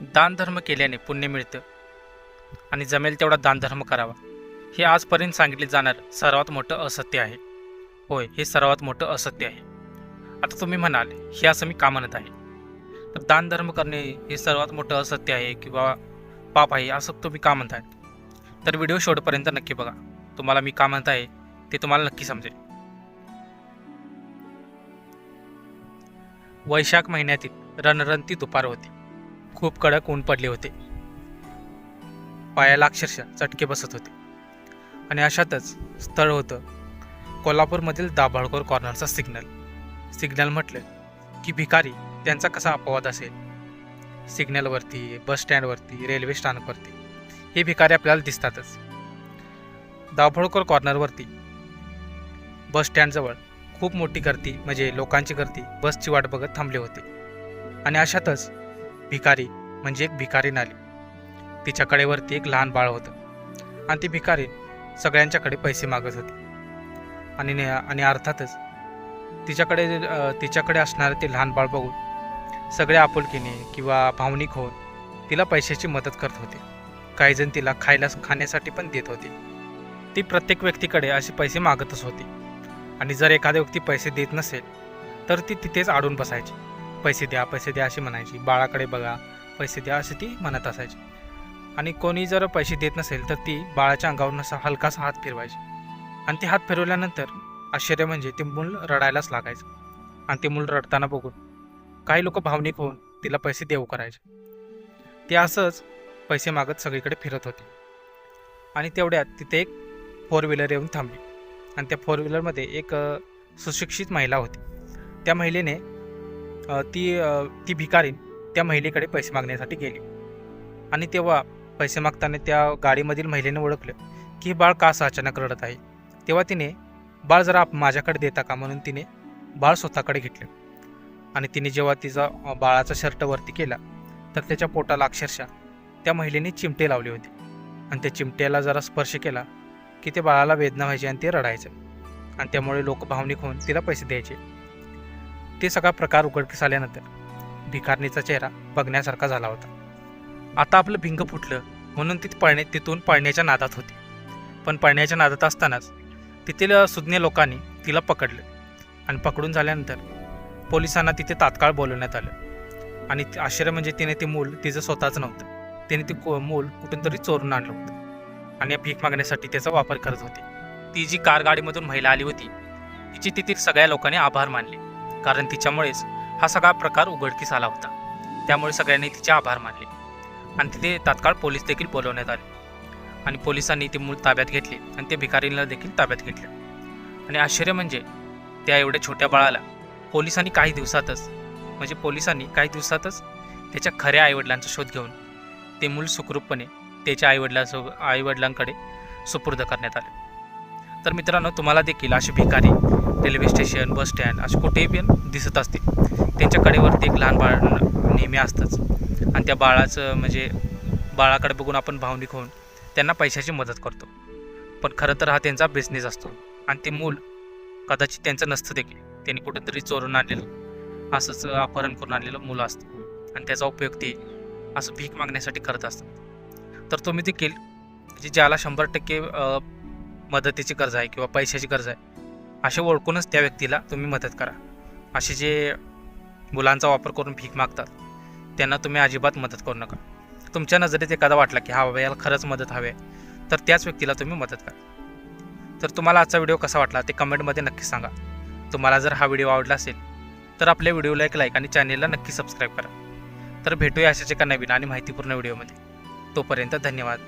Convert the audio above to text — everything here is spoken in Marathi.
दानधर्म केल्याने पुण्य मिळतं आणि जमेल तेवढा दानधर्म करावा, हे आजपर्यंत सांगितले जाणारं सर्वात मोठं असत्य आहे. होय, हे सर्वात मोठं असत्य आहे. आता तुम्ही म्हणाल, हे असं मी का म्हणत आहे? तर दानधर्म करणे हे सर्वात मोठं असत्य आहे किंवा पाप आहे असं तुम्ही का म्हणताय? तर व्हिडिओ शेवटपर्यंत नक्की बघा. तुम्हाला मी का म्हणत आहे ते तुम्हाला नक्की समजेल. वैशाख महिन्यातील रणरणती दुपार होती. खूप कडक ऊन पडले होते. पायाला अक्षरशः चटके बसत होते. आणि अशातच स्थळ होतं कोल्हापूरमधील दाभोळकर कॉर्नरचा सिग्नल म्हटलं की भिकारी त्यांचा कसा अपवाद असेल. सिग्नलवरती, बस स्टँडवरती, रेल्वे स्थानकवरती हे भिकारी आपल्याला दिसतातच. दाभोळकर कॉर्नरवरती बस स्टँडजवळ खूप मोठी गर्दी, म्हणजे लोकांची गर्दी बसची वाट बघत थांबले होते. आणि अशातच भिकारी म्हणजे एक भिकारीण आली. तिच्याकडे वरती एक लहान बाळ होतं आणि ती भिकारी सगळ्यांच्याकडे पैसे मागत होती. आणि अर्थातच तिच्याकडे असणारे ते लहान बाळ बघून सगळे आपुलकीने किंवा भावनिक होऊन तिला पैशाची मदत करत होते. काहीजण तिला खाण्यासाठी पण देत होते. ती प्रत्येक व्यक्तीकडे असे पैसे मागतच होती. आणि जर एखादा व्यक्ती पैसे देत नसेल तर ती तिथेच अडून बसायची. पैसे द्या, पैसे द्या अशी म्हणायची. बाळाकडे बघा, पैसे द्या अशी ती म्हणत असायची. आणि कोणी जर पैसे देत नसेल तर ती बाळाच्या अंगावरून असा हलकासा हात फिरवायची. आणि ते हात फिरवल्यानंतर आश्चर्य म्हणजे ते मूल रडायलाच लागायचं. आणि ते मूल रडताना बघून काही लोक भावनिक होऊन तिला पैसे देऊ करायचे. ते असंच पैसे मागत सगळीकडे फिरत होते. आणि तेवढ्यात तिथे एक 4 व्हीलर येऊन थांबली. आणि त्या 4 व्हीलरमध्ये एक सुशिक्षित महिला होती. त्या महिलेने ती भिकारीण त्या महिलेकडे पैसे मागण्यासाठी गेली. आणि तेव्हा पैसे मागताना त्या गाडीमधील महिलेने ओळखलं की हे बाळ का असं अचानक रडत आहे. तेव्हा तिने बाळ जरा माझ्याकडे देता का म्हणून तिने बाळ स्वतःकडे घेतलं. आणि तिने जेव्हा तिचा बाळाचा शर्ट वरती केला तर त्याच्या पोटाला अक्षरशः त्या महिलेने चिमटे लावले होते. आणि त्या चिमट्याला जरा स्पर्श केला की ते बाळाला वेदना व्हायची आणि ते रडायचं. आणि त्यामुळे लोक भावनिक होऊन तिला पैसे द्यायचे. ते सगळा प्रकार उघडकीस आल्यानंतर भिकारणीचा चेहरा बघण्यासारखा झाला होता. आता आपलं भिंग फुटलं म्हणून ती तिथून पळण्याच्या नादात होती. पण पळण्याच्या नादात असतानाच तेथील सुज्ञ लोकांनी तिला पकडलं. आणि पकडून झाल्यानंतर पोलिसांना तिथे तात्काळ बोलवण्यात आलं. आणि आश्चर्य म्हणजे तिने ते मूल तिचं स्वतःच नव्हतं. तिने ते मूल कुठून तरी चोरून आणलं होतं. आणि भीक मागण्यासाठी त्याचा वापर करत होती. ती जी कार गाडीमधून महिला आली होती तिची तेथील सगळ्या लोकांनी आभार मानले. कारण तिच्यामुळेच हा सगळा प्रकार उघडकीस आला होता. त्यामुळे सगळ्यांनी तिचे आभार मानले. आणि तिथे तात्काळ पोलीस देखील बोलवण्यात आले. आणि पोलिसांनी ते मूल ताब्यात घेतले आणि ते भिकारीला देखील ताब्यात घेतले. आणि आश्चर्य म्हणजे त्या एवढ्या छोट्या बाळाला पोलिसांनी काही दिवसातच त्याच्या खऱ्या आईवडिलांचा शोध घेऊन ते मूल सुखरूपपणे त्याच्या आईवडिलांकडे सुपूर्द करण्यात आले. तर मित्रांनो, तुम्हाला देखील असे भिकारी रेल्वे स्टेशन, बस स्टँड असे कुठेही पण दिसत असतील, त्यांच्या कडेवरती एक लहान बाळ नेहमी असतंच. आणि त्या बाळाकडे बघून आपण भावनिक होऊन त्यांना पैशाची मदत करतो. पण खरं तर हा त्यांचा बिझनेस असतो. आणि ते मूल कदाचित त्यांचं नसतं देखील. त्यांनी कुठेतरी चोरून आणलेलं, असंच अपहरण करून आणलेलं मुलं असतं. आणि त्याचा उपयोग ते असं भीक मागण्यासाठी करत असतात. तर तुम्ही देखील ज्याला 100% मदतीची गरज आहे किंवा पैशाची गरज आहे असे ओळखूनच त्या व्यक्तीला तुम्ही मदत करा. असे जे मुलांचा वापर करून भीक मागतात त्यांना तुम्ही अजिबात मदत करू नका. तुमच्या नजरेत एखादा वाटला की हा बाबा याला खरंच मदत हवी आहे तर त्याच व्यक्तीला तुम्ही मदत करा. तर तुम्हाला आजचा व्हिडिओ कसा वाटला ते कमेंटमध्ये नक्की सांगा. तुम्हाला जर हा व्हिडिओ आवडला असेल तर आपल्या व्हिडिओला एक लाईक आणि चॅनेलला नक्की सबस्क्राईब करा. तर भेटूया अशाच एका नवीन आणि माहितीपूर्ण व्हिडिओमध्ये. तोपर्यंत धन्यवाद.